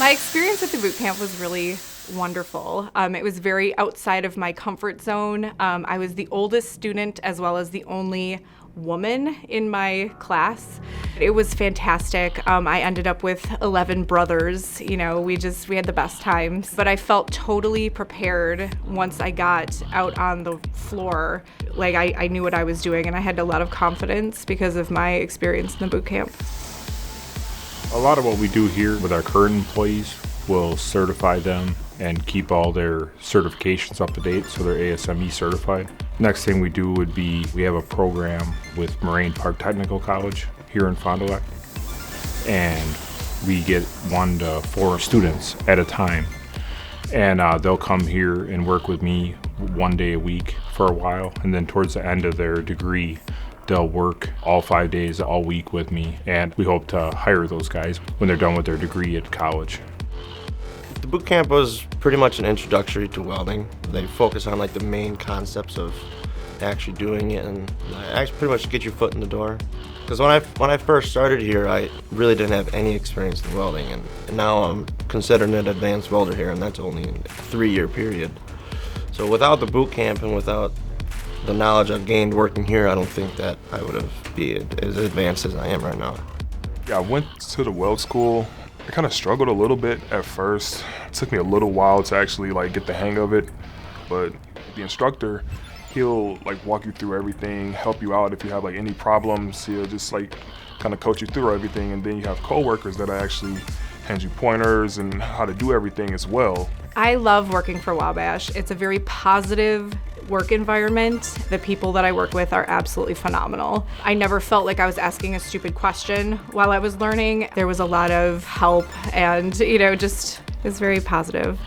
My experience at the boot camp was really wonderful. It was very outside of my comfort zone. I was the oldest student as well as the only woman in my class. It was fantastic. I ended up with 11 brothers. You know, we had the best times. But I felt totally prepared once I got out on the floor. Like I knew what I was doing, and I had a lot of confidence because of my experience in the boot camp. A lot of what we do here with our current employees will certify them and keep all their certifications up to date so they're ASME certified. Next thing we do would be we have a program with Moraine Park Technical College here in Fond du Lac, and we get 1 to 4 students at a time, and they'll come here and work with me 1 day a week for a while, and then towards the end of their degree they'll work all 5 days all week with me, and we hope to hire those guys when they're done with their degree at college. The boot camp was pretty much an introductory to welding. They focus on like the main concepts of actually doing it, and actually pretty much get your foot in the door. Because when I first started here, I really didn't have any experience in welding, and now I'm considered an advanced welder here, and that's only in a 3-year period. So without the boot camp and without the knowledge I've gained working here, I don't think that I would have been as advanced as I am right now. Yeah, I went to the weld school. I kind of struggled a little bit at first. It took me a little while to actually get the hang of it, but the instructor, he'll walk you through everything, help you out if you have any problems. He'll just kind of coach you through everything, and then you have coworkers that actually hand you pointers and how to do everything as well. I love working for Wabash. It's a very positive work environment. The people that I work with are absolutely phenomenal. I never felt like I was asking a stupid question while I was learning. There was a lot of help, and it's very positive.